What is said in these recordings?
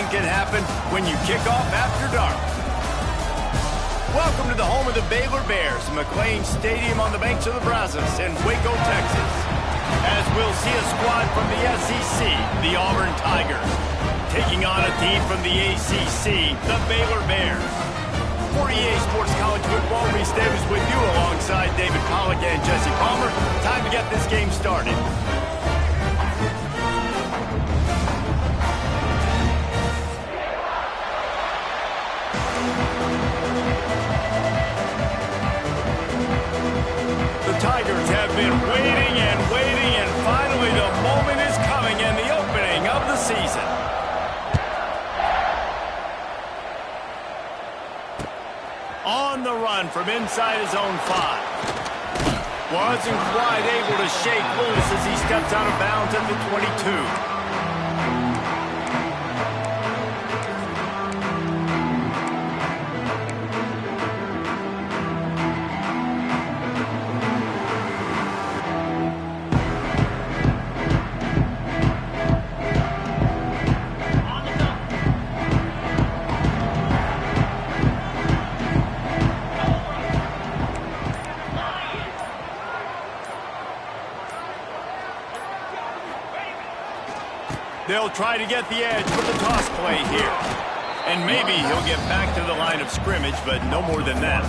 anything can happen when you kick off after dark. Welcome to the home of the Baylor Bears, McLean Stadium on the banks of the Brazos in Waco, Texas. As we'll see a squad from the SEC, the Auburn Tigers, taking on a team from the ACC, the Baylor Bears. For EA Sports College Football, Reese Davis with you alongside David Pollack and Jesse Palmer. Time to get this game started. The Tigers have been waiting and finally the moment is coming and the opening of the season. On the run from inside his own 5. Wasn't quite able to shake loose as he steps out of bounds at the 22. They'll try to get the edge with the toss play here. And maybe he'll get back to the line of scrimmage, but no more than that.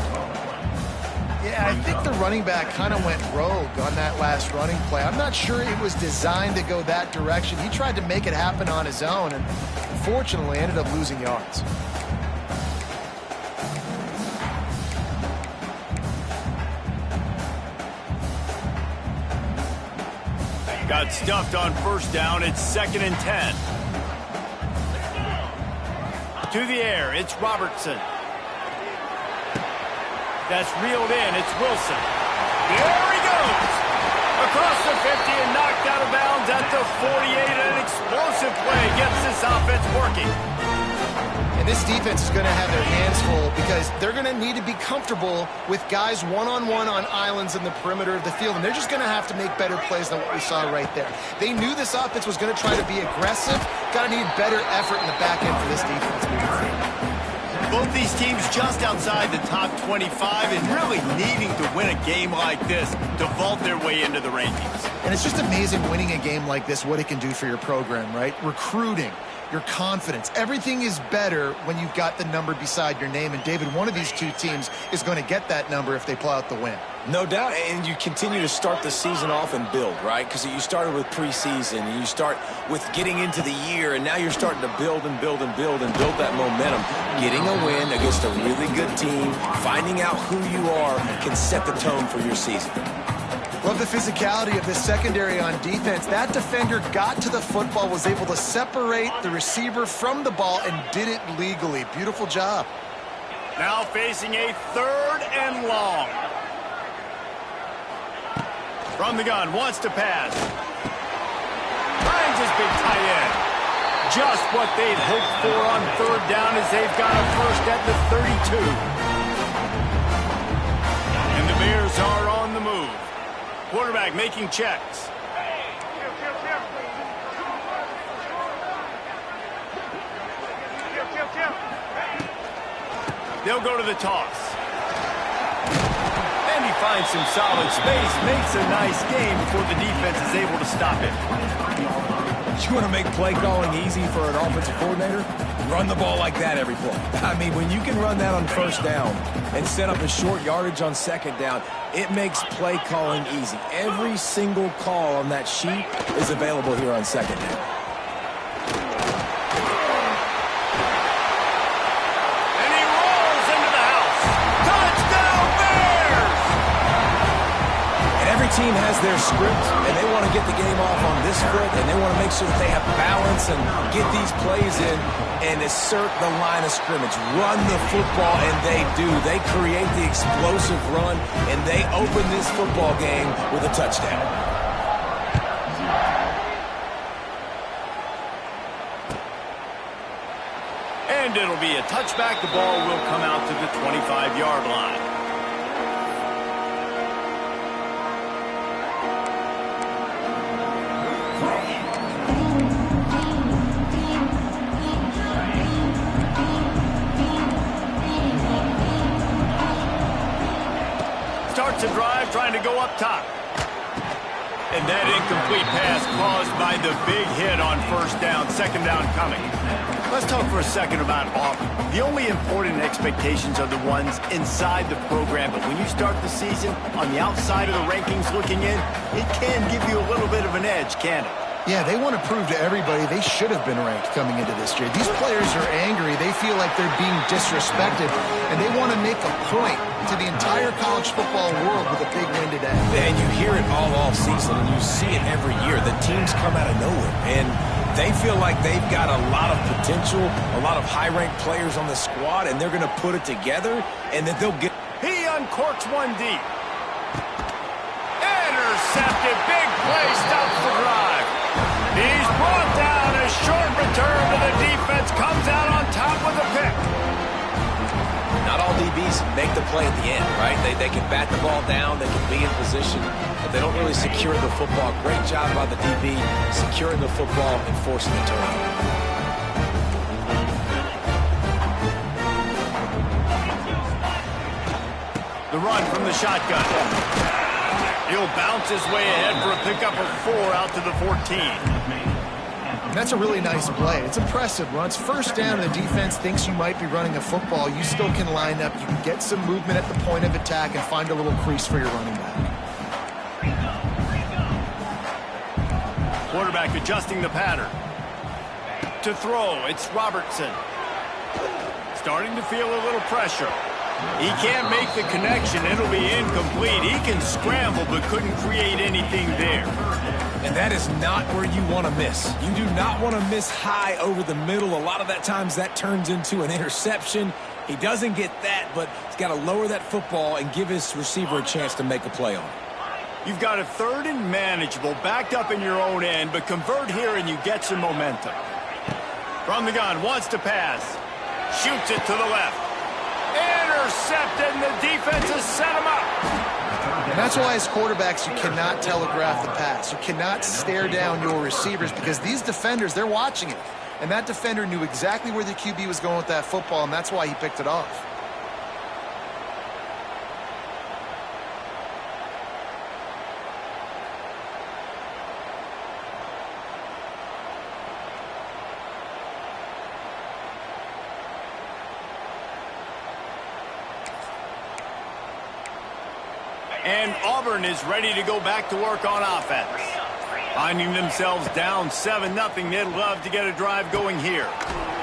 Yeah, I think the running back kind of went rogue on that last running play. I'm not sure it was designed to go that direction. He tried to make it happen on his own and unfortunately ended up losing yards. Got stuffed on first down. It's 2nd and 10. To the air, it's Robertson. That's reeled in. It's Wilson. There he goes. Across the 50 and knocked out of bounds at the 48. An explosive play gets this offense working. And this defense is going to have their hands full because they're going to need to be comfortable with guys one-on-one on islands in the perimeter of the field. And they're just going to have to make better plays than what we saw right there. They knew this offense was going to try to be aggressive. Got to need better effort in the back end for this defense moving forward. Both these teams just outside the top 25 and really needing to win a game like this to vault their way into the rankings. And it's just amazing winning a game like this, what it can do for your program, right? Recruiting, your confidence. Everything is better when you've got the number beside your name. And, David, one of these two teams is going to get that number if they pull out the win. No doubt, and you continue to start the season off and build, right? Because you started with preseason, and you start with getting into the year, and now you're starting to build and build and build and build that momentum. Getting a win against a really good team, finding out who you are, can set the tone for your season. Love the physicality of this secondary on defense. That defender got to the football, was able to separate the receiver from the ball, and did it legally. Beautiful job. Now facing a 3rd and long. From the gun, wants to pass. Finds his big tight end. Just what they'd hoped for on 3rd down as they've got a first at the 32. And the Bears are on the move. Quarterback making checks. They'll go to the toss. And he finds some solid space, makes a nice game before the defense is able to stop it. You want to make play calling easy for an offensive coordinator? Run the ball like that every play. I mean, when you can run that on first down and set up a short yardage on second down, it makes play calling easy. Every single call on that sheet is available here on second down. And he rolls into the house. Touchdown, Bears! And every team has their script, and they want to get the game off on this foot, and they want to make sure that they have balance and get these plays in and assert the line of scrimmage. Run the football, and they do. They create the explosive run, and they open this football game with a touchdown. And it'll be a touchback. The ball will come out to the 25-yard line. go up top. And that incomplete pass caused by the big hit on first down, second down coming. Let's talk for a second about Auburn. The only important expectations are the ones inside the program, but when you start the season on the outside of the rankings looking in, it can give you a little bit of an edge, can't it? Yeah, they want to prove to everybody they should have been ranked coming into this year. These players are angry. They feel like they're being disrespected, and they want to make a point to the entire college football world with a big win today. And you hear it all season, and you see it every year. The teams come out of nowhere, and they feel like they've got a lot of potential, a lot of high-ranked players on the squad, and they're going to put it together, and then they'll get... He uncorks one deep. Intercepted. Big play. Stops the drive. He's brought down. A short return to the defense. Comes out on top with a pick. Not all DBs make the play at the end, right? They can bat the ball down. They can be in position. But they don't really secure the football. Great job by the DB securing the football and forcing the turnover. The run from the shotgun. He'll bounce his way ahead for a pickup of 4 out to the 14. That's a really nice play. It's impressive. Once first down and the defense thinks you might be running a football, you still can line up. You can get some movement at the point of attack and find a little crease for your running back. Quarterback adjusting the pattern. To throw, it's Robertson. Starting to feel a little pressure. He can't make the connection. It'll be incomplete. He can scramble but couldn't create anything there. And that is not where you want to miss. You do not want to miss high over the middle. A lot of that times that turns into an interception. He doesn't get that, but he's got to lower that football and give his receiver a chance to make a play on it. You've got a 3rd and manageable, backed up in your own end, but convert here and you get some momentum. From the gun, wants to pass. Shoots it to the left. Intercepted, and the defense has set him up. And that's why as quarterbacks you cannot telegraph the pass. You cannot stare down your receivers because these defenders, they're watching it. And that defender knew exactly where the QB was going with that football, and that's why he picked it off. And Auburn is ready to go back to work on offense. Finding themselves down 7-0, they'd love to get a drive going here.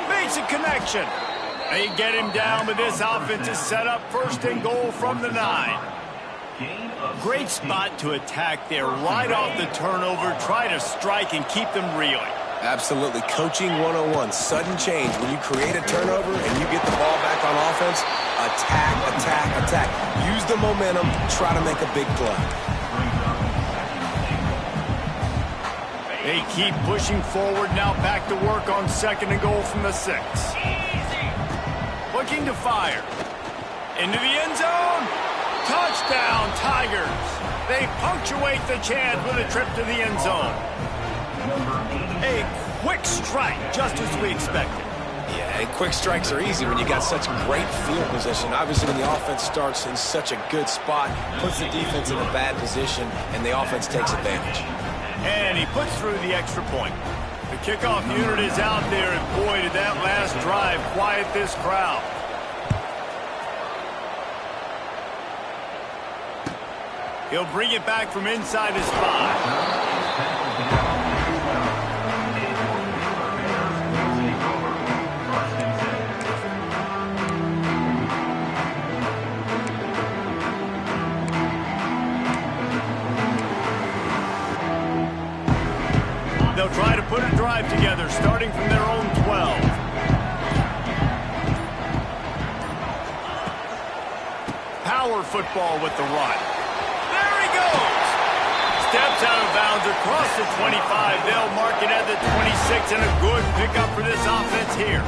Makes a connection. They get him down, but this offense is set up 1st and goal from the 9. Great spot to attack there. Right off the turnover, try to strike and keep them reeling. Absolutely. Coaching 101. Sudden change. When you create a turnover and you get the ball back on offense, attack, attack, attack. Use the momentum. Try to make a big play. They keep pushing forward. Now back to work on 2nd and goal from the 6. Looking to fire. Into the end zone. Touchdown, Tigers. They punctuate the chance with a trip to the end zone. A quick strike, just as we expected. Yeah, and quick strikes are easy when you got such great field position. Obviously, when the offense starts in such a good spot, puts the defense in a bad position, and the offense takes advantage. And he puts through the extra point. The kickoff unit is out there, and boy, did that last drive quiet this crowd. He'll bring it back from inside his 5. They'll try to put a drive together, starting from their own 12. Power football with the run. There he goes! Steps out of bounds across the 25. They'll mark it at the 26, and a good pickup for this offense here.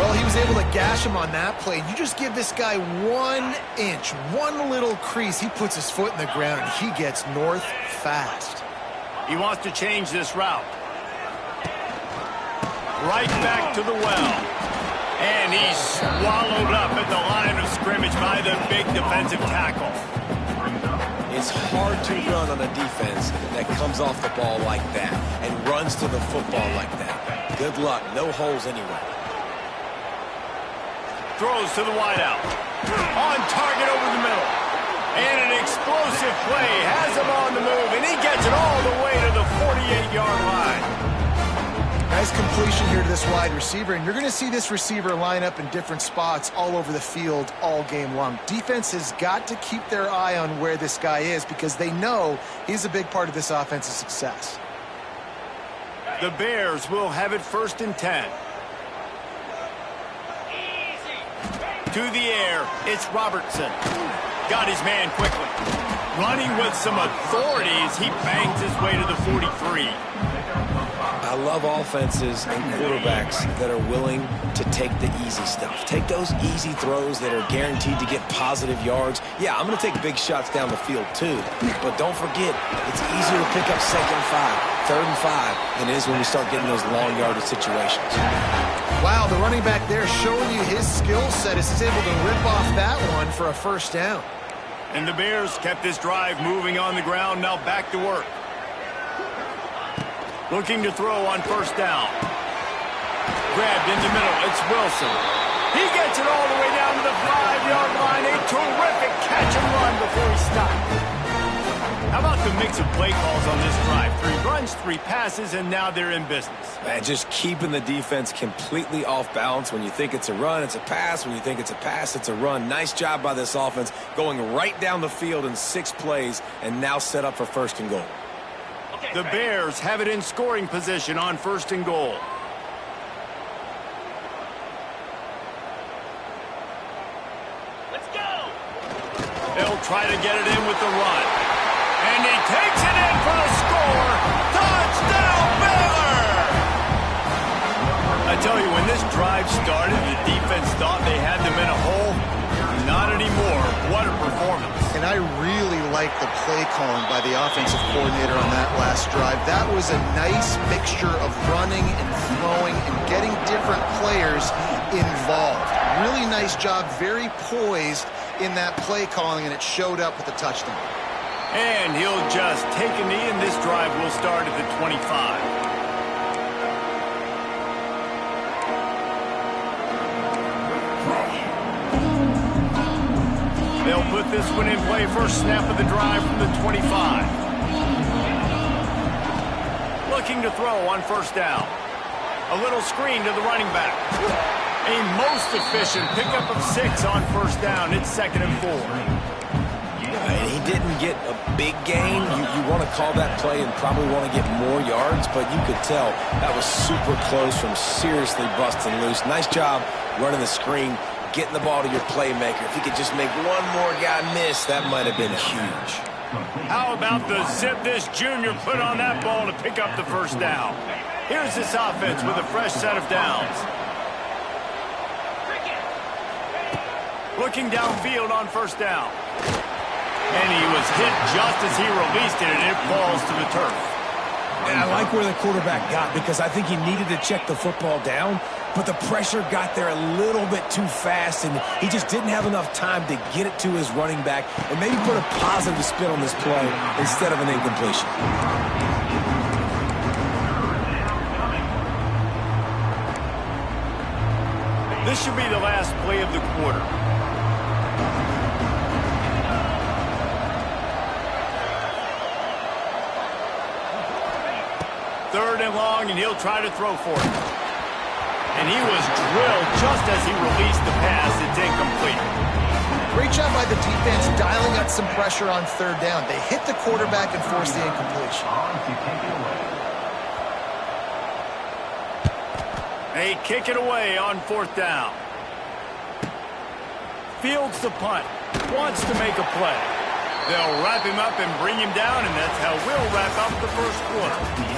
Well, he was able to gash him on that play. You just give this guy 1 inch, one little crease. He puts his foot in the ground, and he gets north fast. He wants to change this route. Right back to the well. And he's swallowed up at the line of scrimmage by the big defensive tackle. It's hard to run on a defense that comes off the ball like that and runs to the football like that. Good luck. No holes anywhere. Throws to the wideout. On target over the middle. And an explosive play. Has him on the move, and he gets it all the way to the 48-yard line. Nice completion here to this wide receiver, and you're going to see this receiver line up in different spots all over the field all game long. Defense has got to keep their eye on where this guy is because they know he's a big part of this offense's success. The Bears will have it 1st and 10. To the air, it's Robertson. Got his man quickly. Running with some authority as he bangs his way to the 43. I love offenses and quarterbacks that are willing to take the easy stuff. Take those easy throws that are guaranteed to get positive yards. Yeah, I'm going to take big shots down the field too. But don't forget, it's easier to pick up 2nd and 5, 3rd and 5 than it is when we start getting those long yardage situations. Wow, the running back there showing you his skill set as he's able to rip off that one for a 1st down. And the Bears kept this drive moving on the ground, now back to work. Looking to throw on 1st down. Grabbed in the middle, it's Wilson. He gets it all the way down to the 5-yard line. A terrific catch and run before he stopped. How about the mix of play calls on this drive? 3 runs, 3 passes, and now they're in business. Man, just keeping the defense completely off balance. When you think it's a run, it's a pass. When you think it's a pass, it's a run. Nice job by this offense going right down the field in 6 plays and now set up for 1st and goal. The Bears have it in scoring position on 1st and goal. Let's go! They'll try to get it in with the run. And he takes it in for the score. Touchdown, Baylor! I tell you, when this drive started, the defense thought they had them in a hole. Not anymore. What a performance. And I really like the play calling by the offensive coordinator on that last drive. That was a nice mixture of running and throwing and getting different players involved. Really nice job, very poised in that play calling, and it showed up with a touchdown. And he'll just take a knee, and this drive will start at the 25. They'll put this one in play. First snap of the drive from the 25. Looking to throw on 1st down. A little screen to the running back. A most efficient pickup of 6 on 1st down. It's 2nd and 4. And he didn't get a big gain. You want to call that play and probably want to get more yards, but you could tell that was super close from seriously busting loose. Nice job running the screen, getting the ball to your playmaker. If he could just make one more guy miss, that might have been huge. How about the zip this junior put on that ball to pick up the 1st down? Here's this offense with a fresh set of downs. Looking downfield on 1st down. And he was hit just as he released it, and it falls to the turf. And I like where the quarterback got because I think he needed to check the football down, but the pressure got there a little bit too fast, and he just didn't have enough time to get it to his running back and maybe put a positive spin on this play instead of an incompletion. This should be the last play of the quarter. Third and long, and he'll try to throw for it. And he was drilled just as he released the pass. It's incomplete. Great job by the defense dialing up some pressure on 3rd down. They hit the quarterback and forced the incompletion. They kick it away on 4th down. Fields the punt. Wants to make a play. They'll wrap him up and bring him down, and that's how we'll wrap up the 1st quarter.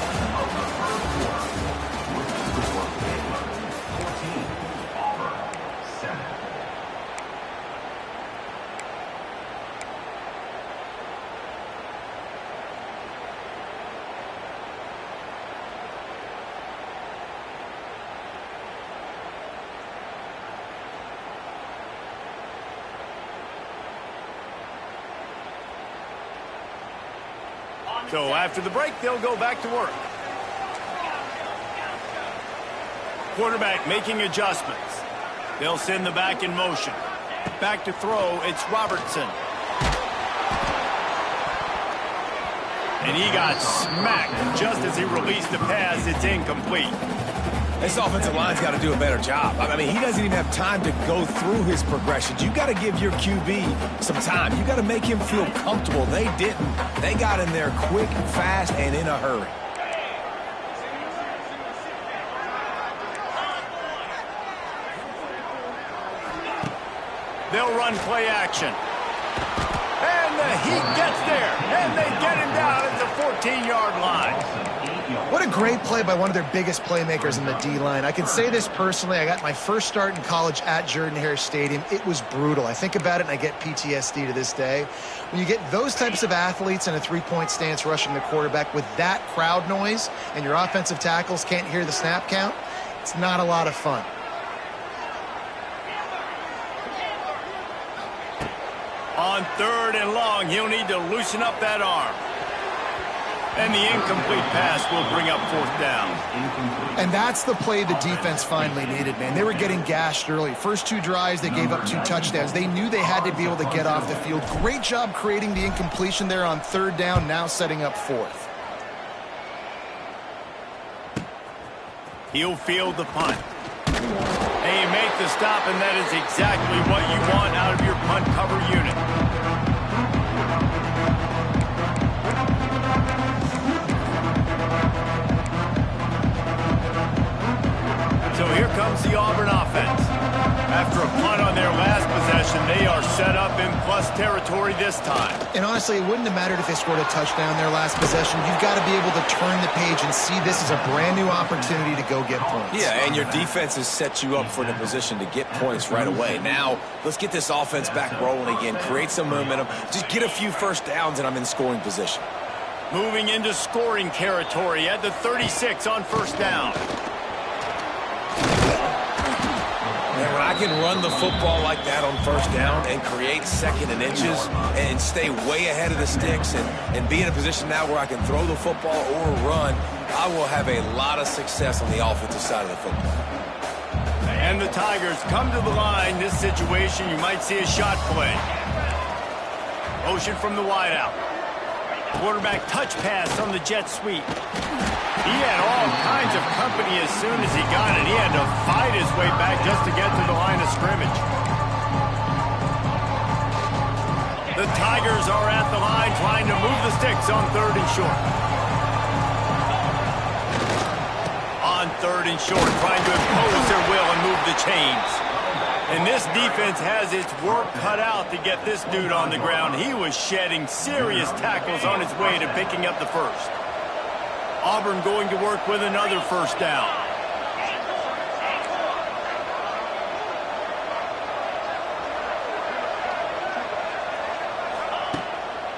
So after the break, they'll go back to work. Quarterback making adjustments. They'll send the back in motion. Back to throw, it's Robertson. And he got smacked just as he released the pass. It's incomplete. This offensive line's got to do a better job. I mean, he doesn't even have time to go through his progressions. You got to give your QB some time. You got to make him feel comfortable. They didn't. They got in there quick, fast, and in a hurry. They'll run play action. And the heat gets there. And they get him down at the 14-yard line. What a great play by one of their biggest playmakers in the D-line. I can say this personally. I got my first start in college at Jordan-Hare Stadium. It was brutal. I think about it and I get PTSD to this day. When you get those types of athletes in a three-point stance rushing the quarterback with that crowd noise and your offensive tackles can't hear the snap count, it's not a lot of fun. On 3rd and long, he'll need to loosen up that arm. And the incomplete pass will bring up 4th down. And that's the play the defense finally needed, man. They were getting gashed early. First 2 drives, they gave up 2 touchdowns. They knew they had to be able to get off the field. Great job creating the incompletion there on 3rd down, now setting up 4th. He'll field the punt. And you make the stop, and that is exactly what you want out of your punt cover unit. So here comes the Auburn offense. After a punt on their last possession, they are set up in plus territory this time. And honestly, it wouldn't have mattered if they scored a touchdown their last possession. You've got to be able to turn the page and see this as a brand new opportunity to go get points. Yeah, and your defense has set you up for the position to get points right away. Now, let's get this offense back rolling again. Create some momentum. Just get a few first downs, and I'm in scoring position. Moving into scoring territory at the 36 on 1st down. And when I can run the football like that on 1st down and create 2nd and inches and stay way ahead of the sticks and be in a position now where I can throw the football or run, I will have a lot of success on the offensive side of the football. And the Tigers come to the line. This situation, you might see a shot play. Motion from the wideout. Quarterback touch pass on the jet sweep. He had all kinds of company as soon as he got it. He had to fight his way back just to get to the line of scrimmage. The Tigers are at the line trying to move the sticks on 3rd and short. On 3rd and short, trying to impose their will and move the chains. And this defense has its work cut out to get this dude on the ground. He was shedding serious tackles on his way to picking up the first. Auburn going to work with another 1st down.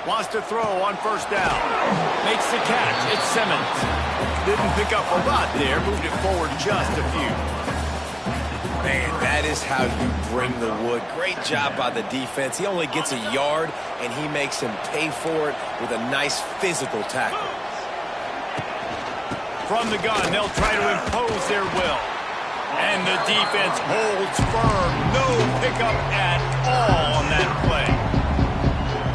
Wants to throw on 1st down. Makes the catch. It's Simmons. Didn't pick up a lot there. Moved it forward just a few. Man, that is how you bring the wood. Great job by the defense. He only gets a yard, and he makes him pay for it with a nice physical tackle. From the gun, they'll try to impose their will. And the defense holds firm. No pickup at all on that play.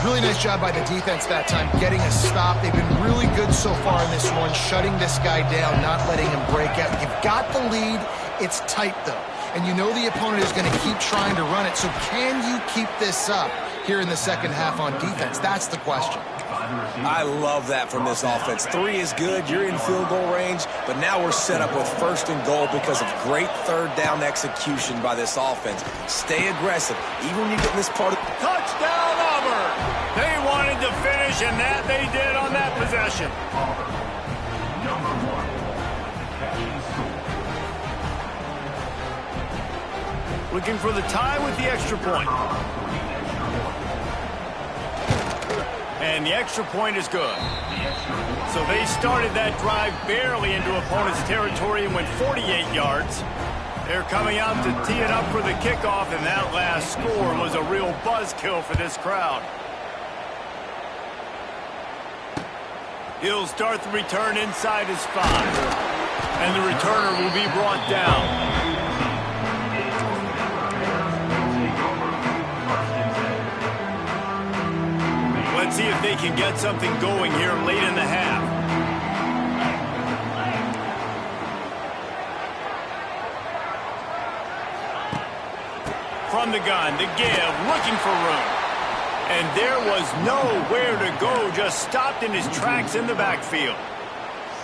Really nice job by the defense that time, getting a stop. They've been really good so far in this one, shutting this guy down, not letting him break out. You've got the lead. It's tight, though. And you know the opponent is going to keep trying to run it. So can you keep this up here in the 2nd half on defense? That's the question. I love that from this offense. 3 is good. You're in field goal range, but now we're set up with 1st and goal because of great 3rd down execution by this offense. Stay aggressive, even when you get in this part of... Touchdown, Auburn! They wanted to finish, and that they did on that possession. Looking for the tie with the extra point. And the extra point is good. So they started that drive barely into opponent's territory and went 48 yards. They're coming out to tee it up for the kickoff, and that last score was a real buzzkill for this crowd. He'll start the return inside his 5. And the returner will be brought down. Let's see if they can get something going here late in the half. From the gun, the give, looking for room. And there was nowhere to go, just stopped in his tracks in the backfield.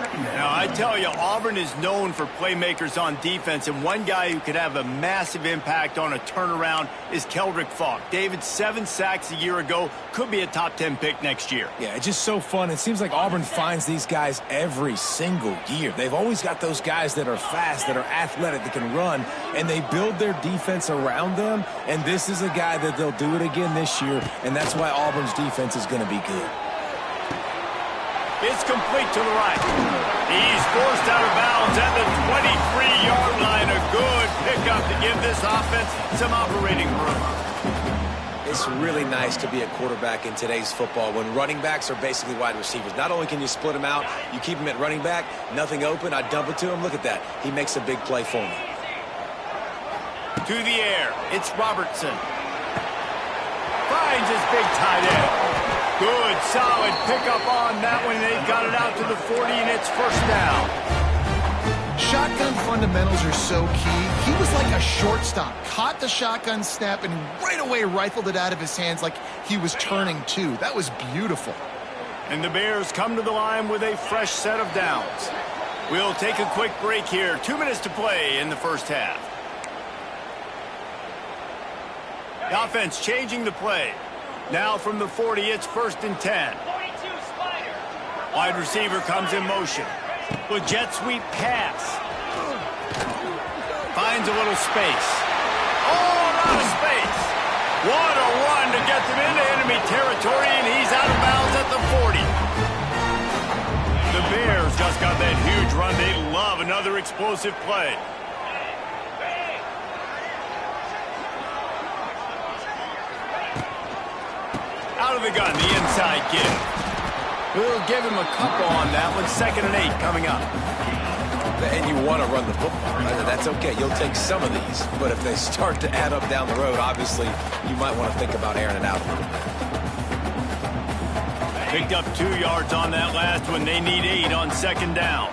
Now, I tell you, Auburn is known for playmakers on defense, and one guy who could have a massive impact on a turnaround is Keldrick Falk. David, 7 sacks a year ago, could be a top 10 pick next year. Yeah, it's just so fun. It seems like Auburn finds these guys every single year. They've always got those guys that are fast, that are athletic, that can run, and they build their defense around them, and this is a guy that they'll do it again this year, and that's why Auburn's defense is going to be good. It's complete to the right. He's forced out of bounds at the 23-yard line. A good pickup to give this offense some operating room. It's really nice to be a quarterback in today's football when running backs are basically wide receivers. Not only can you split them out, you keep them at running back, nothing open, I dump it to him. Look at that. He makes a big play for me. To the air. It's Robertson. Finds his big tight end. Good, solid pickup on that one. They've got it out to the 40, and it's first down. Shotgun fundamentals are so key. He was like a shortstop. Caught the shotgun snap and right away rifled it out of his hands like he was turning two. That was beautiful. And the Bears come to the line with a fresh set of downs. We'll take a quick break here. 2 minutes to play in the first half. The offense changing the play. Now from the 40, it's 1st and 10. Wide receiver comes in motion. With jet sweep pass. Finds a little space. All out of space. What a run to get them into enemy territory, and he's out of bounds at the 40. The Bears just got that huge run. They love another explosive play. Out of the gun, the inside give. We'll give him a couple on that one. 2nd and 8 coming up. And you want to run the football. That's okay. You'll take some of these. But if they start to add up down the road, obviously, you might want to think about airing it out a little bit. Picked up 2 yards on that last one. They need 8 on 2nd down.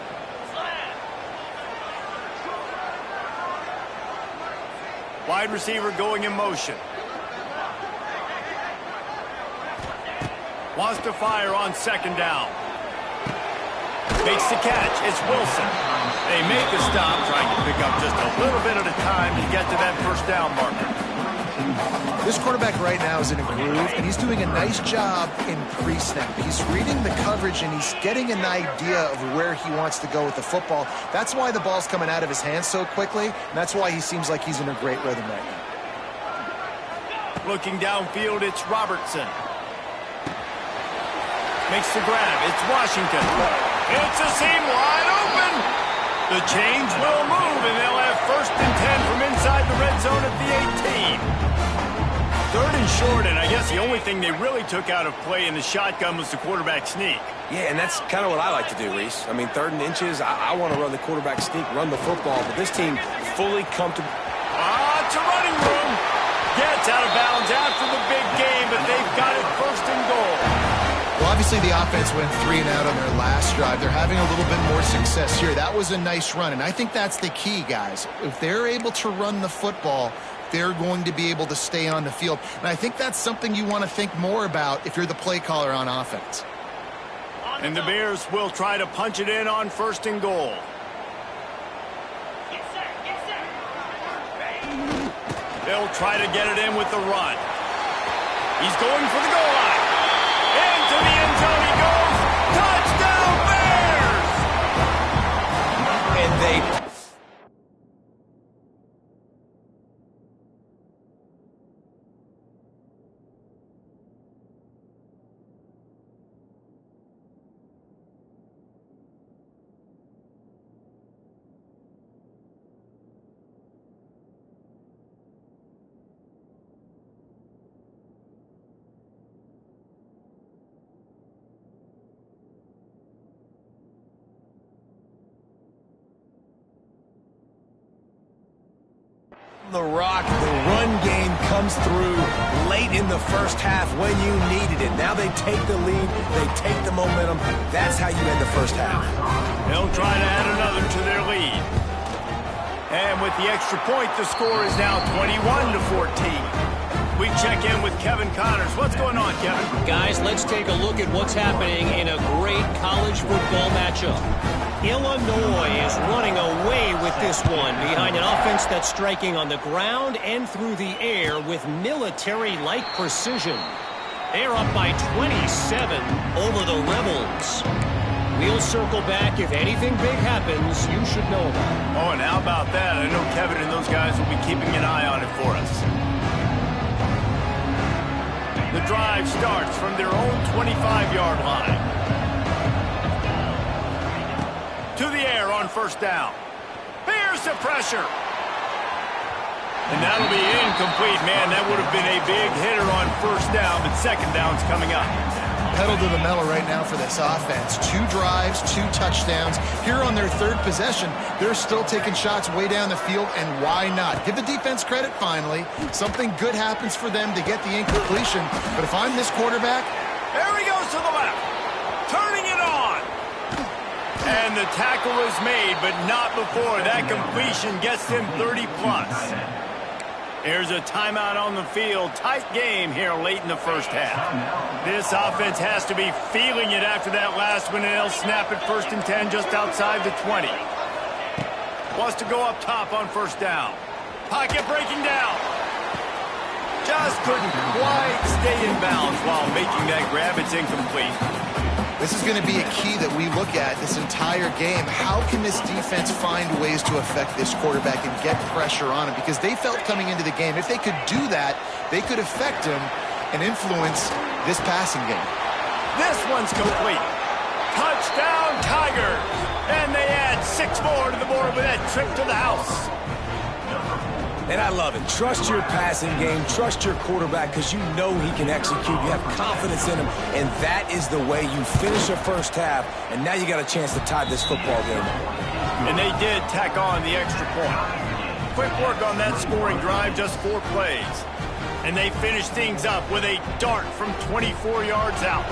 Wide receiver going in motion. Wants to fire on 2nd down. Makes the catch. It's Wilson. They make the stop, trying to pick up just a little bit at a time to get to that first down marker. This quarterback right now is in a groove, and he's doing a nice job in pre-snap. He's reading the coverage, and he's getting an idea of where he wants to go with the football. That's why the ball's coming out of his hands so quickly, and that's why he seems like he's in a great rhythm right now. Looking downfield, it's Robertson. Makes the grab. It's Washington. It's a seam wide open. The chains will move, and they'll have 1st and 10 from inside the red zone at the 18. 3rd and short, and I guess the only thing they really took out of play in the shotgun was the quarterback sneak. Yeah, and that's kind of what I like to do, Reese. I mean, 3rd and inches, I want to run the quarterback sneak, run the football, but this team fully comfortable. It's a running room. Gets out of bounds after the big game, but they've got it 1st and goal. Well, obviously the offense went 3 and out on their last drive. They're having a little bit more success here. That was a nice run, and I think that's the key, guys. If they're able to run the football, they're going to be able to stay on the field. And I think that's something you want to think more about if you're the play caller on offense. And the Bears will try to punch it in on 1st and goal. They'll try to get it in with the run. He's going for the goal line. Into the end zone he goes. Touchdown, Bears! And they... The rock, the run game comes through late in the first half when you needed it. Now they take the lead, they take the momentum. That's how you end the first half. They'll try to add another to their lead. And with the extra point, the score is now 21-14. We check in with Kevin Connors. What's going on, Kevin? Guys, let's take a look at what's happening in a great college football matchup. Illinois is running away with this one behind an offense that's striking on the ground and through the air with military-like precision. They're up by 27 over the Rebels. We'll circle back. If anything big happens, you should know about it. Oh, and how about that? I know Kevin and those guys will be keeping an eye on it for us. The drive starts from their own 25-yard line. To the air on first down. Here's the pressure. And that'll be incomplete, man. That would have been a big hitter on first down, but second down's coming up. Pedal to the metal right now for this offense. 2 drives, 2 touchdowns. Here on their third possession, they're still taking shots way down the field, and why not? Give the defense credit finally. Something good happens for them to get the incompletion, but if I'm this quarterback... There he goes to the left. Turning it on. And the tackle is made, but not before that completion gets him 30-plus. There's a timeout on the field. Tight game here late in the first half. This offense has to be feeling it after that last one, and they'll snap it 1st and 10 just outside the 20. Wants to go up top on first down. Pocket breaking down. Just couldn't quite stay in bounds while making that grab. It's incomplete. This is going to be a key that we look at this entire game. How can this defense find ways to affect this quarterback and get pressure on him? Because they felt coming into the game, if they could do that, they could affect him and influence this passing game. This one's complete. Touchdown, Tigers! And they add 6 more to the board with that trip to the house. And I love it. Trust your passing game. Trust your quarterback because you know he can execute. You have confidence in him. And that is the way you finish a first half. And now you got a chance to tie this football game up. And they did tack on the extra point. Quick work on that scoring drive, just 4 plays. And they finish things up with a dart from 24 yards out.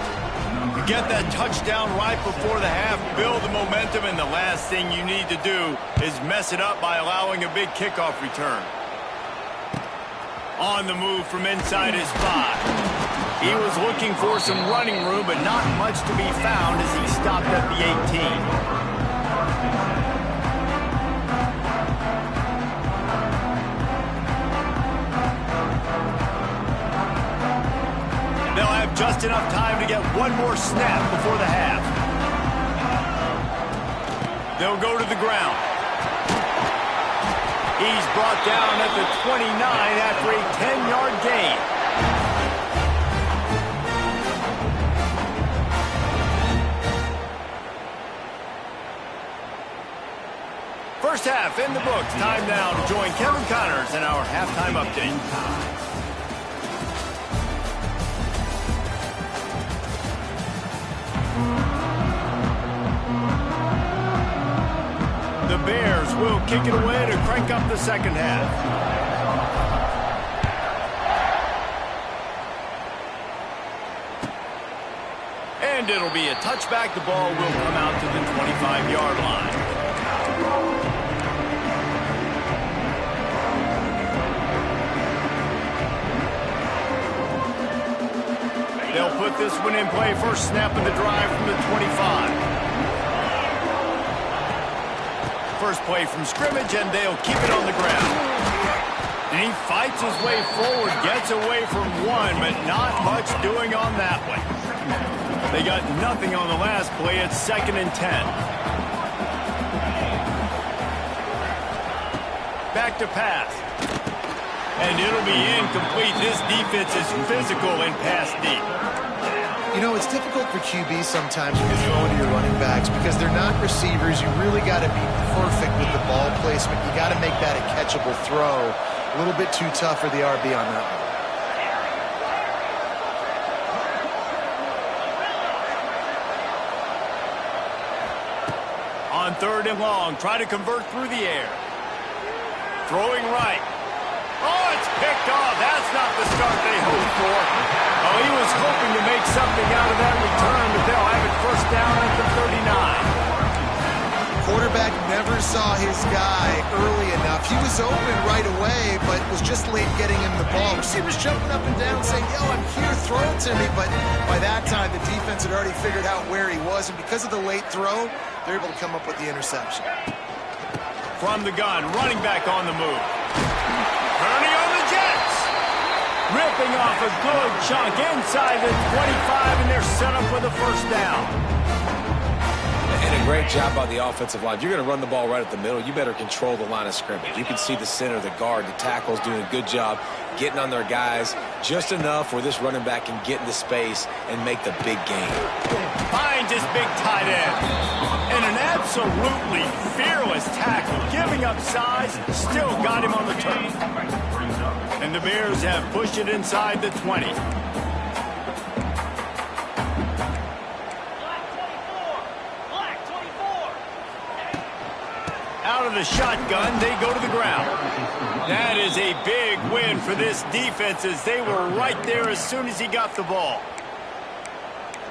You get that touchdown right before the half, build the momentum, and the last thing you need to do is mess it up by allowing a big kickoff return. On the move from inside his 5. He was looking for some running room, but not much to be found as he stopped at the 18. They'll have just enough time to get one more snap before the half. They'll go to the ground. He's brought down at the 29 after a 10-yard gain. First half in the books. Time now to join Kevin Connors in our halftime update. The Bears will kick it away to crank up the second half. And it'll be a touchback. The ball will come out to the 25-yard line. They'll put this one in play. First snap of the drive from the 25. First play from scrimmage, and they'll keep it on the ground. And he fights his way forward, gets away from one, but not much doing on that one. They got nothing on the last play. It's 2nd and 10. Back to pass. And it'll be incomplete. This defense is physical and pass deep. You know, it's difficult for QB sometimes when you're throwing to your running backs because they're not receivers. You really got to be perfect with the ball placement. You got to make that a catchable throw. A little bit too tough for the RB on that one. On 3rd and long, try to convert through the air. Throwing right. Oh, it's picked off. That's not the start they hoped for. Oh, he was hoping to make something out of that return, but they'll have it first down at the 39. Quarterback never saw his guy early enough. He was open right away, but was just late getting him the ball. Receivers jumping up and down saying, yo, I'm here, throw it to me. But by that time, the defense had already figured out where he was, and because of the late throw, they're able to come up with the interception. From the gun, running back on the move. Turning on the Jets. Ripping off a good chunk inside the 25, and they're set up with a first down. And a great job by the offensive line. If you're going to run the ball right at the middle, you better control the line of scrimmage. You can see the center, the guard, the tackles doing a good job getting on their guys just enough where this running back can get into space and make the big game. Finds his big tight end. And an absolutely fearless tackle. Giving up size, still got him on the turf. And the Bears have pushed it inside the 20. Out of the shotgun, they go to the ground. That is a big win for this defense as they were right there as soon as he got the ball.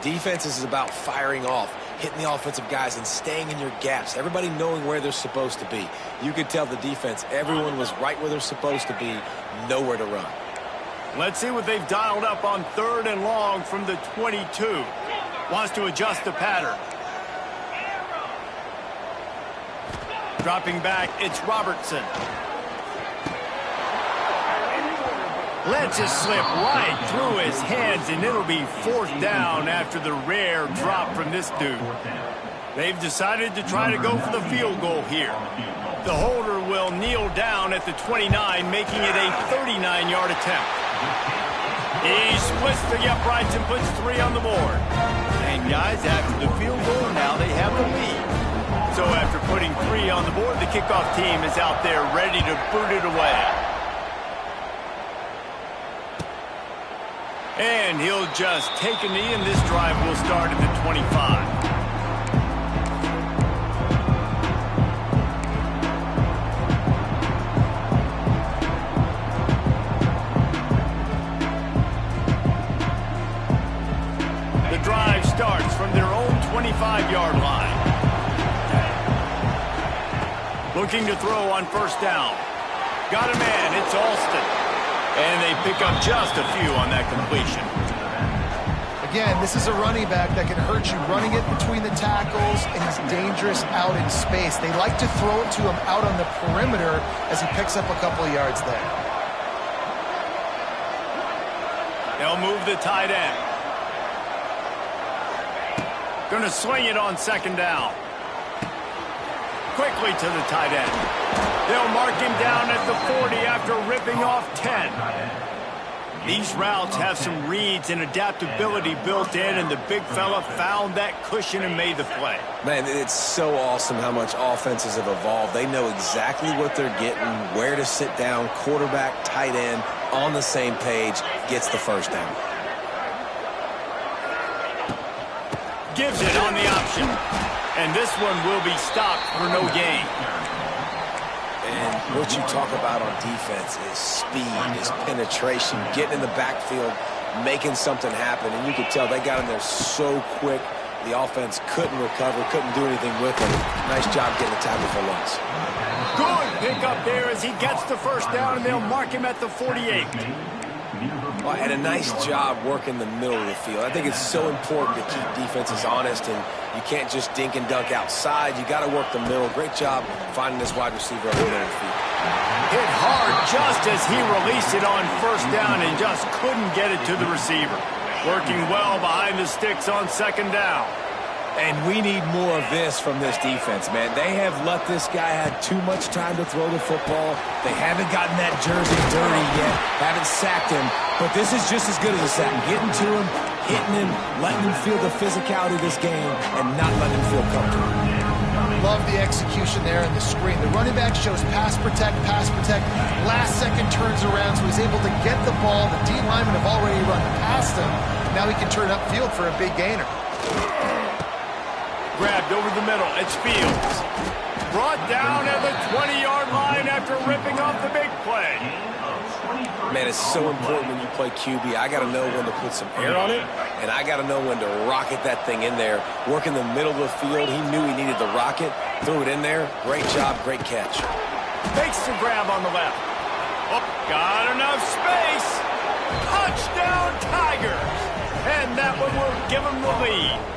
Defense is about firing off, hitting the offensive guys and staying in your gaps. Everybody knowing where they're supposed to be. You could tell the defense, everyone was right where they're supposed to be, nowhere to run. Let's see what they've dialed up on 3rd and long from the 22. Wants to adjust the pattern. Dropping back, it's Robertson. Lets it slip right through his hands, and it'll be 4th down after the rare drop from this dude. They've decided to try to go for the field goal here. The holder will kneel down at the 29, making it a 39-yard attempt. He splits the uprights and puts 3 on the board. And guys, after the field goal, now they have the lead. So after putting 3 on the board, the kickoff team is out there ready to boot it away. And he'll just take a knee, and this drive will start at the 25. The drive starts from their own 25-yard line. Looking to throw on 1st down. Got a man, it's Alston. And they pick up just a few on that completion. Again, this is a running back that can hurt you running it between the tackles, and he's dangerous out in space. They like to throw it to him out on the perimeter as he picks up a couple of yards there. They'll move the tight end. Gonna swing it on 2nd down. Quickly to the tight end. They'll mark him down at the 40 after ripping off 10. These routes have some reads and adaptability built in, and the big fella found that cushion and made the play. Man, it's so awesome how much offenses have evolved. They know exactly what they're getting, where to sit down, quarterback, tight end, on the same page, gets the 1st down. Gives it on the option. And this one will be stopped for no gain. And what you talk about on defense is speed, is penetration, getting in the backfield, making something happen. And you could tell they got in there so quick, the offense couldn't recover, couldn't do anything with it. Nice job getting the tackle for loss. Good pick up there as he gets the 1st down, and they'll mark him at the 48. Well, and a nice job working the middle of the field. I think it's so important to keep defenses honest, and you can't just dink and dunk outside. You got to work the middle. Great job finding this wide receiver over the middle of the field. Hit hard just as he released it on 1st down and just couldn't get it to the receiver. Working well behind the sticks on 2nd down. And we need more of this from this defense, man. They have let this guy have too much time to throw the football. They haven't gotten that jersey dirty yet, haven't sacked him. But this is just as good as a sack. Getting to him, hitting him, letting him feel the physicality of this game, and not letting him feel comfortable. Love the execution there in the screen. The running back shows pass protect, last second turns around, so he's able to get the ball. The D linemen have already run past him. Now he can turn upfield for a big gainer. Grabbed over the middle, it's Fields. Brought down at the 20-yard line after ripping off the big play. Man, it's so important when you play QB. I got to know when to put some air on it, and I got to know when to rocket that thing in there. Work in the middle of the field. He knew he needed the rocket. Threw it in there. Great job, great catch. Makes the grab on the left. Oh, got enough space. Touchdown, Tigers. And that one will give them the lead.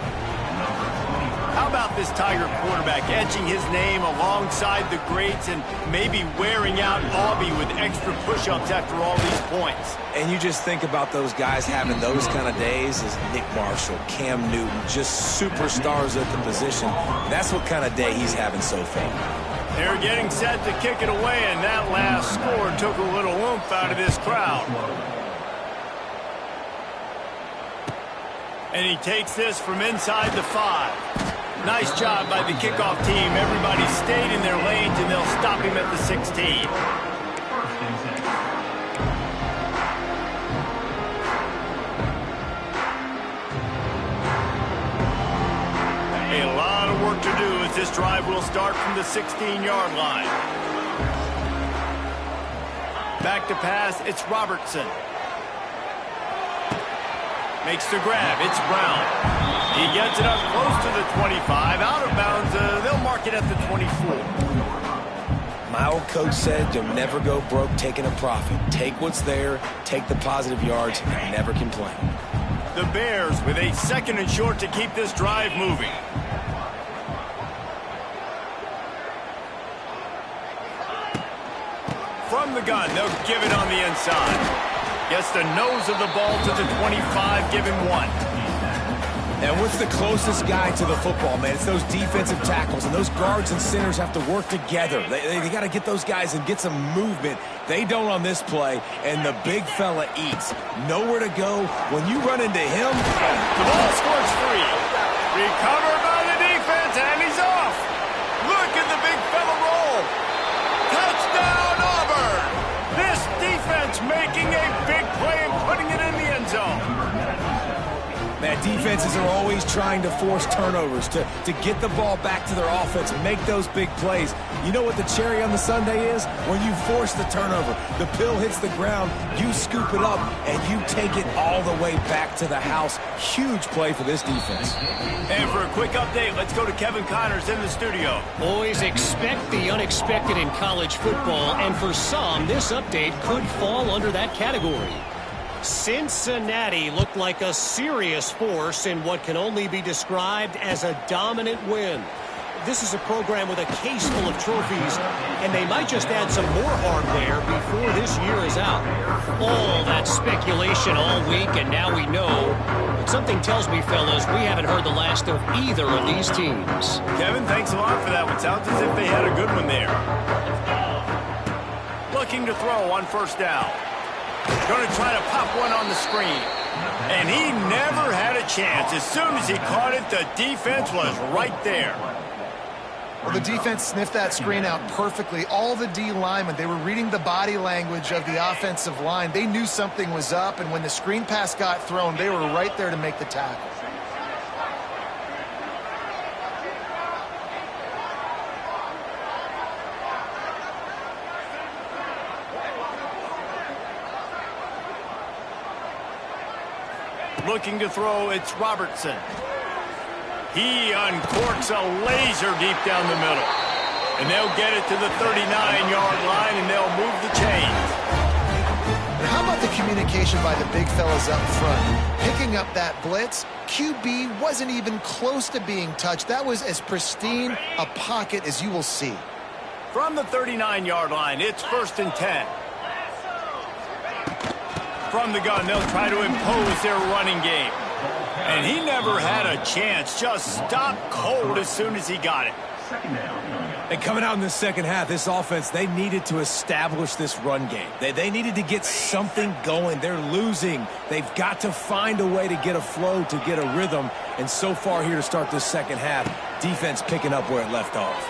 How about this Tiger quarterback etching his name alongside the greats and maybe wearing out Auburn with extra push-ups after all these points? And you just think about those guys having those kind of days as Nick Marshall, Cam Newton, just superstars at the position. That's what kind of day he's having so far. They're getting set to kick it away, and that last score took a little oomph out of this crowd. And he takes this from inside the 5. Nice job by the kickoff team. Everybody stayed in their lanes, and they'll stop him at the 16. A lot of work to do as this drive will start from the 16-yard line. Back to pass, it's Robertson. Makes the grab, it's Brown. He gets it up close to the 25. Out of bounds, they'll mark it at the 24. My old coach said you'll never go broke taking a profit. Take what's there, take the positive yards, and never complain. The Bears with a 2nd and short to keep this drive moving. From the gun, they'll give it on the inside. Gets the nose of the ball to the 25, give him 1. And what's the closest guy to the football, man? It's those defensive tackles, and those guards and centers have to work together. They got to get those guys and get some movement. They don't on this play, and the big fella eats. Nowhere to go. When you run into him, the ball scores free. Recovered by the defense, and he's off. Look at the big fella roll. Touchdown, Auburn. This defense making a big play and putting it in the end zone. Man, defenses are always trying to force turnovers, to get the ball back to their offense, make those big plays. You know what the cherry on the sundae is? When you force the turnover, the pill hits the ground, you scoop it up, and you take it all the way back to the house. Huge play for this defense. And for a quick update, let's go to Kevin Connors in the studio. Always expect the unexpected in college football, and for some, this update could fall under that category. Cincinnati looked like a serious force in what can only be described as a dominant win. This is a program with a case full of trophies, and they might just add some more hardware before this year is out. All that speculation all week, and now we know. But something tells me, fellas, we haven't heard the last of either of these teams. Kevin, thanks a lot for that one. Sounds as if they had a good one there. Looking to throw on 1st down. Going to try to pop one on the screen. And he never had a chance. As soon as he caught it, the defense was right there. Well, the defense sniffed that screen out perfectly. All the D linemen, they were reading the body language of the offensive line. They knew something was up, and when the screen pass got thrown, they were right there to make the tackle. Looking to throw, it's Robertson. He uncorks a laser deep down the middle. And they'll get it to the 39-yard line, and they'll move the chains. And how about the communication by the big fellas up front? Picking up that blitz, QB wasn't even close to being touched. That was as pristine a pocket as you will see. From the 39-yard line, it's 1st and 10. From the gun, they'll try to impose their running game. And he never had a chance. Just stopped cold as soon as he got it. And coming out in the second half, this offense, they needed to establish this run game. They needed to get something going. They're losing. They've got to find a way to get a flow, to get a rhythm. And so far here to start this second half, defense picking up where it left off.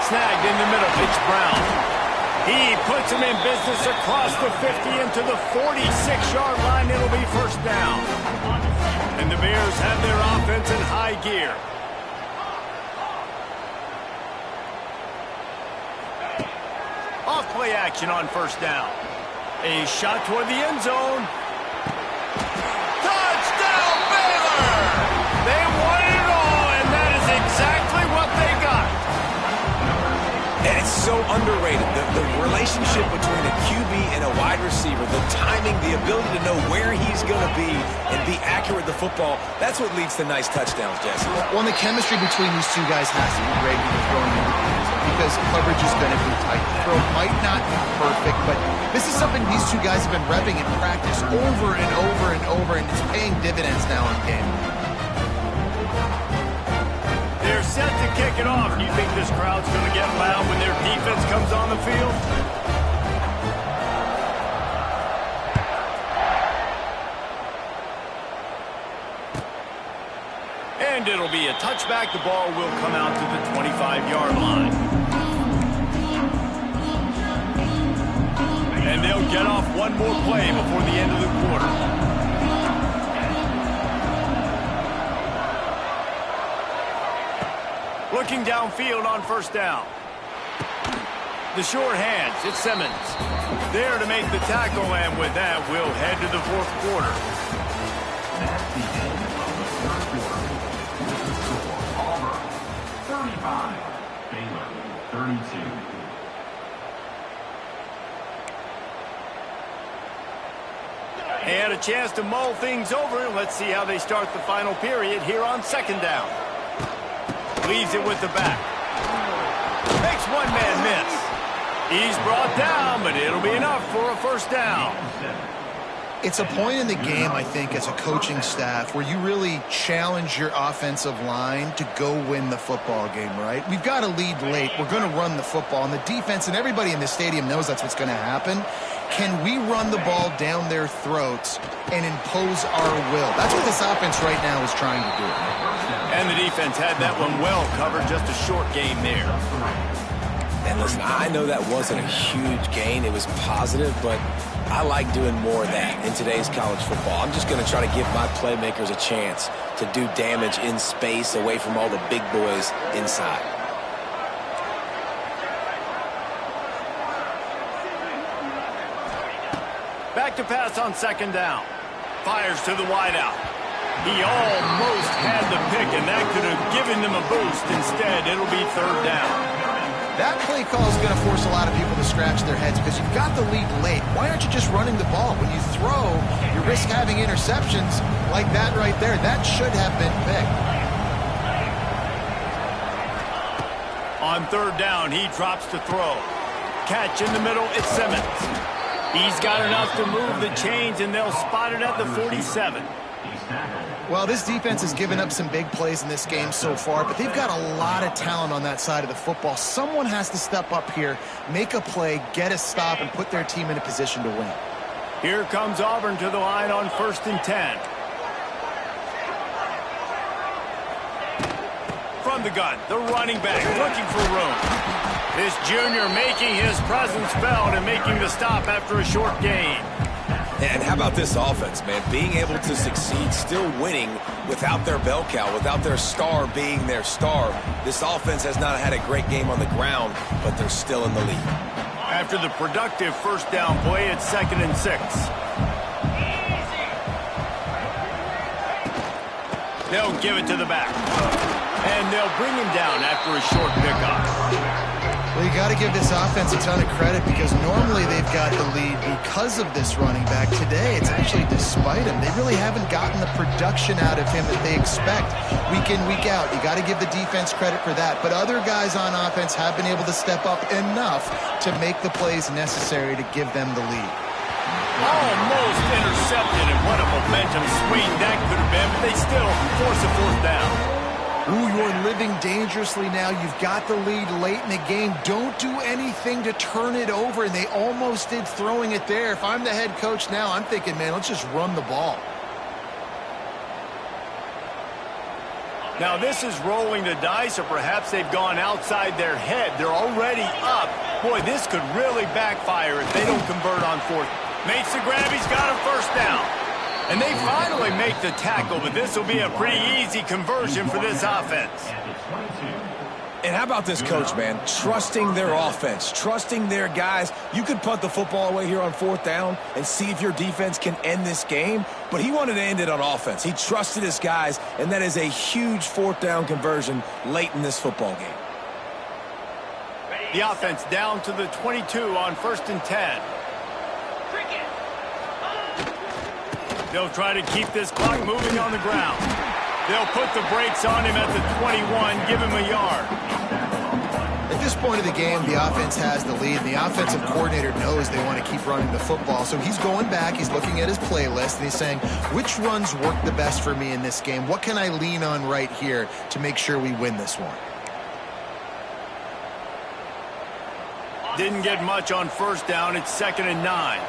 Snagged in the middle, it's Brown. He puts him in business across the 50 into the 46-yard line. It'll be 1st down. And the Bears have their offense in high gear. Off play action on 1st down. A shot toward the end zone. Touchdown, Baylor! They won it all, and that is exactly what they got. And it's so underrated. The relationship between a QB and a wide receiver, the timing, the ability to know where he's going to be and be accurate with the football, that's what leads to nice touchdowns, Jesse. Well, the chemistry between these two guys has to be great when you're throwing into the end zone because coverage is going to be tight. The throw might not be perfect, but this is something these two guys have been repping in practice over and over and over, and it's paying dividends now in game. They're set to kick it off. Do you think this crowd's going to get loud when their defense comes on the field? And it'll be a touchback. The ball will come out to the 25-yard line. And they'll get off one more play before the end of the quarter. Looking downfield on first down. The short hands, it's Simmons. There to make the tackle, and with that, we'll head to the fourth quarter. That's the end of the third quarter. With the score, Auburn 35, Baylor 32. They had a chance to mull things over. Let's see how they start the final period here on second down. Leaves it with the back. Makes one man miss. He's brought down, but it'll be enough for a first down. It's a point in the game, I think, as a coaching staff where you really challenge your offensive line to go win the football game, right? We've got to lead late. We're going to run the football. And the defense and everybody in the stadium knows that's what's going to happen. Can we run the ball down their throats and impose our will? That's what this offense right now is trying to do. And the defense had that one well covered. Just a short game there. And listen, I know that wasn't a huge gain. It was positive, but I like doing more of that in today's college football. I'm just going to try to give my playmakers a chance to do damage in space away from all the big boys inside. Back to pass on second down. Fires to the wideout. He almost had the pick, and that could have given them a boost. Instead, it'll be third down. That play call is going to force a lot of people to scratch their heads because you've got the lead late. Why aren't you just running the ball? When you throw, you risk having interceptions like that right there. That should have been picked. On third down, he drops to throw. Catch in the middle, it's Simmons. He's got enough to move the chains, and they'll spot it at the 47. Well, this defense has given up some big plays in this game so far, but they've got a lot of talent on that side of the football. Someone has to step up here, make a play, get a stop, and put their team in a position to win. Here comes Auburn to the line on 1st and 10. From the gun, the running back looking for room. This junior making his presence felt and making the stop after a short gain. And how about this offense, man? Being able to succeed, still winning without their bell cow, without their star being their star. This offense has not had a great game on the ground, but they're still in the lead. After the productive first down play, it's 2nd and 6. They'll give it to the back. And they'll bring him down after a short pickup. Well, you got to give this offense a ton of credit because normally they've got the lead because of this running back. Today, it's actually despite him. They really haven't gotten the production out of him that they expect week in, week out. You got to give the defense credit for that. But other guys on offense have been able to step up enough to make the plays necessary to give them the lead. Almost intercepted, and what a momentum swing that could have been, but they still force a fourth down. Ooh, you're living dangerously now. You've got the lead late in the game. Don't do anything to turn it over, and they almost did throwing it there. If I'm the head coach now, I'm thinking, man, let's just run the ball. Now, this is rolling the dice, or perhaps they've gone outside their head. They're already up. Boy, this could really backfire if they don't convert on fourth. Makes the grab. He's got a first down. And they finally make the tackle, but this will be a pretty easy conversion for this offense. And how about this coach, man? Trusting their offense, trusting their guys. You could punt the football away here on 4th down and see if your defense can end this game, but he wanted to end it on offense. He trusted his guys, and that is a huge 4th down conversion late in this football game. The offense down to the 22 on 1st and 10. They'll try to keep this clock moving on the ground. They'll put the brakes on him at the 21, give him a yard. At this point of the game, the offense has the lead, and the offensive coordinator knows they want to keep running the football. So he's going back, he's looking at his playlist, and he's saying, which runs work the best for me in this game? What can I lean on right here to make sure we win this one? Didn't get much on 1st down. It's 2nd and 9.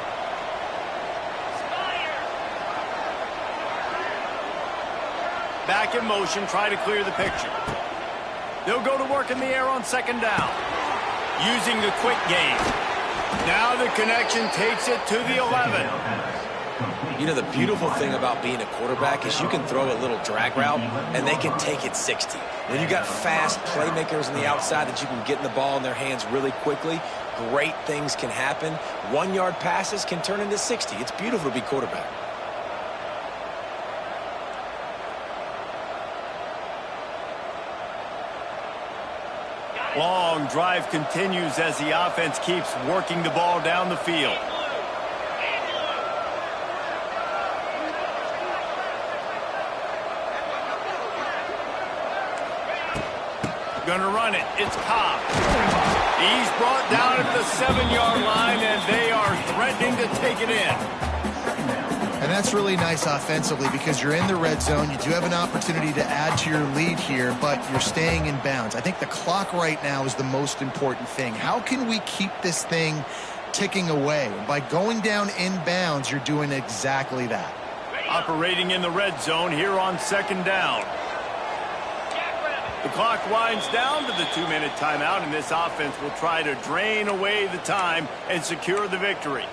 Back in motion, try to clear the picture. They'll go to work in the air on 2nd down. Using the quick game. Now the connection takes it to the 11. You know, the beautiful thing about being a quarterback is you can throw a little drag route, and they can take it 60. When you got fast playmakers on the outside that you can get in the ball in their hands really quickly, great things can happen. 1-yard passes can turn into 60. It's beautiful to be quarterback. Long drive continues as the offense keeps working the ball down the field. Gonna run it. It's Cobb. He's brought down at the 7-yard line, and they are threatening to take it in. And that's really nice offensively because you're in the red zone. You do have an opportunity to add to your lead here, but you're staying in bounds. I think the clock right now is the most important thing. How can we keep this thing ticking away? And by going down in bounds, you're doing exactly that. Operating in the red zone here on 2nd down. The clock winds down to the 2-minute timeout, and this offense will try to drain away the time and secure the victory.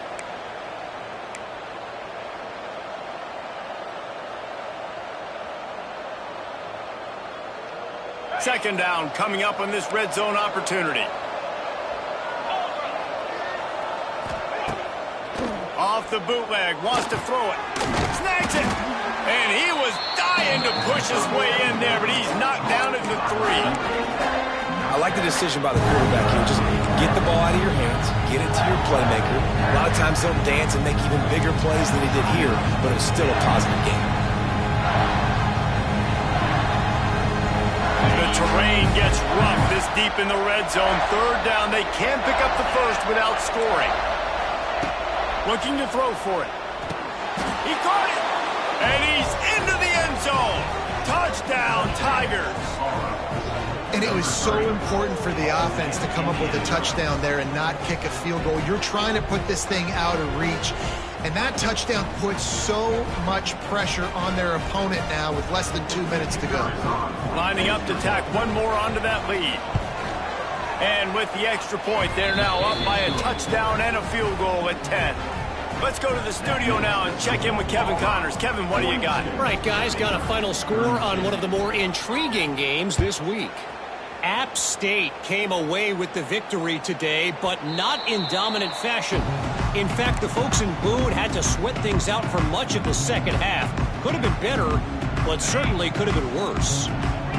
Second down coming up on this red zone opportunity. Off the bootleg, wants to throw it. Snags it! And he was dying to push his way in there, but he's knocked down at the 3. I like the decision by the quarterback here. Just get the ball out of your hands, get it to your playmaker. A lot of times he'll dance and make even bigger plays than he did here, but it was still a positive game. The terrain gets rough this deep in the red zone. 3rd down, they can pick up the first without scoring. Looking to throw for it. He caught it, and he's into the end zone. Touchdown, Tigers. And it was so important for the offense to come up with a touchdown there and not kick a field goal. You're trying to put this thing out of reach. And that touchdown puts so much pressure on their opponent now with less than 2 minutes to go. Lining up to tack one more onto that lead. And with the extra point, they're now up by a touchdown and a field goal at 10. Let's go to the studio now and check in with Kevin Connors. Kevin, what do you got? All right, guys, got a final score on one of the more intriguing games this week. App State came away with the victory today, but not in dominant fashion. In fact, the folks in Boone had to sweat things out for much of the second half. Could have been better, but certainly could have been worse.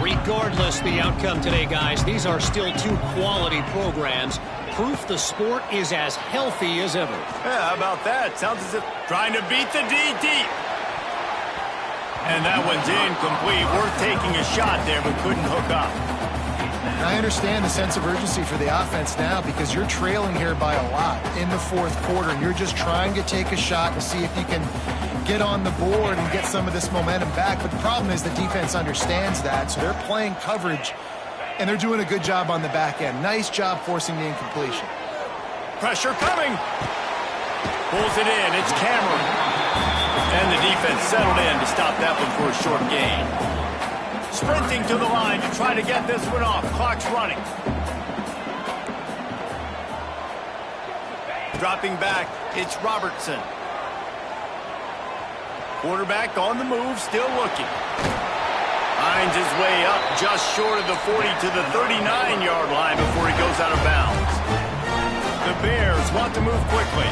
Regardless the outcome today, guys, these are still 2 quality programs. Proof the sport is as healthy as ever. Yeah, how about that? Sounds as if trying to beat the D deep. And that one's incomplete. Worth taking a shot there, but couldn't hook up. I understand the sense of urgency for the offense now because you're trailing here by a lot in the 4th quarter, and you're just trying to take a shot and see if you can get on the board and get some of this momentum back. But the problem is the defense understands that, so they're playing coverage, and they're doing a good job on the back end. Nice job forcing the incompletion. Pressure coming. Pulls it in. It's Cameron. And the defense settled in to stop that one for a short gain. Sprinting to the line to try to get this one off. Clock's running. Dropping back, it's Robertson. Quarterback on the move, still looking. Finds his way up just short of the 40 to the 39-yard line before he goes out of bounds. The Bears want to move quickly.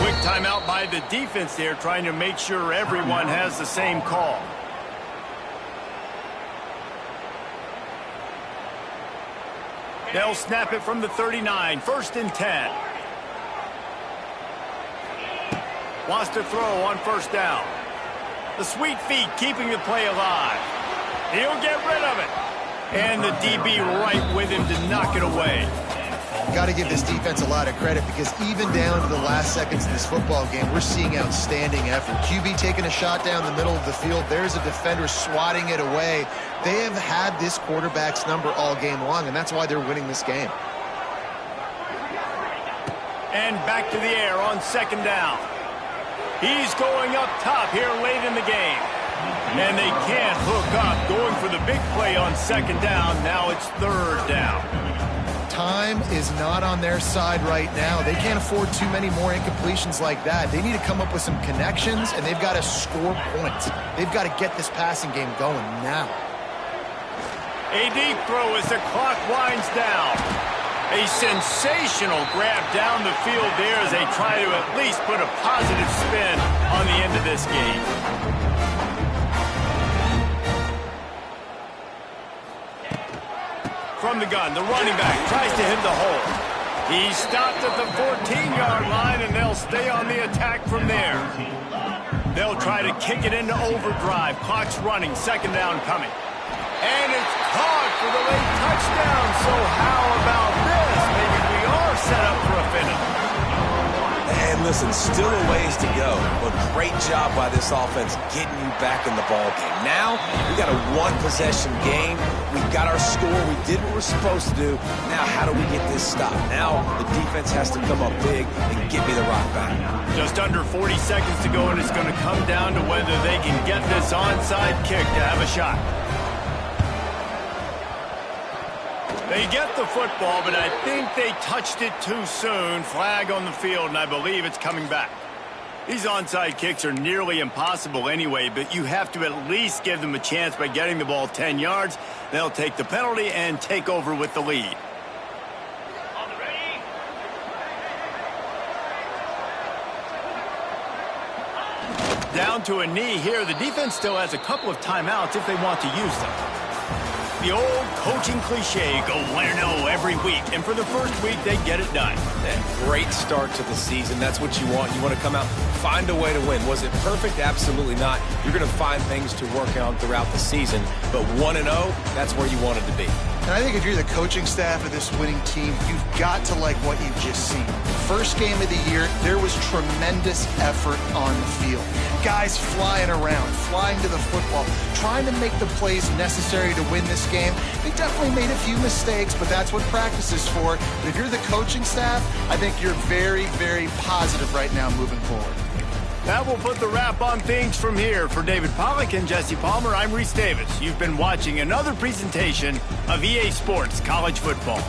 Quick timeout by the defense there, trying to make sure everyone has the same call. They'll snap it from the 39, 1st and 10. Wants to throw on 1st down. The sweet feet keeping the play alive. He'll get rid of it. And the DB right with him to knock it away. Got to give this defense a lot of credit because even down to the last seconds of this football game, we're seeing outstanding effort. QB taking a shot down the middle of the field. There's a defender swatting it away. They have had this quarterback's number all game long, and that's why they're winning this game. And back to the air on 2nd down. He's going up top here late in the game. And they can't hook up, going for the big play on 2nd down. Now it's 3rd down. Time is not on their side right now. They can't afford too many more incompletions like that. They need to come up with some connections, and they've got to score points. They've got to get this passing game going now. A deep throw as the clock winds down. A sensational grab down the field there as they try to at least put a positive spin on the end of this game. From the gun, the running back tries to hit the hole. He's stopped at the 14-yard line, and they'll stay on the attack from there. They'll try to kick it into overdrive. Clock's running, 2nd down coming. And it's caught for the late touchdown. So how about this? Maybe we are set up for a finish. And listen, still a ways to go, but great job by this offense getting you back in the ball game. Now, we got a one-possession game. We've got our score. We did what we're supposed to do. Now, how do we get this stopped? Now, the defense has to come up big and get me the rock back. Just under 40 seconds to go, and it's going to come down to whether they can get this onside kick to have a shot. They get the football, but I think they touched it too soon. Flag on the field, and I believe it's coming back. These onside kicks are nearly impossible anyway, but you have to at least give them a chance by getting the ball 10 yards. They'll take the penalty and take over with the lead. Down to a knee here. The defense still has a couple of timeouts if they want to use them. The old coaching cliche, go win or no every week. And for the first week, they get it done. And great start to the season. That's what you want. You want to come out, find a way to win. Was it perfect? Absolutely not. You're going to find things to work on throughout the season. But 1-0, that's where you wanted to be. And I think if you're the coaching staff of this winning team, you've got to like what you've just seen. First game of the year, there was tremendous effort on the field. Guys flying around, flying to the football, trying to make the plays necessary to win this game. They definitely made a few mistakes, but that's what practice is for. But if you're the coaching staff, I think you're very, very positive right now moving forward. That will put the wrap on things from here. For David Pollack and Jesse Palmer, I'm Reese Davis. You've been watching another presentation of EA Sports College Football.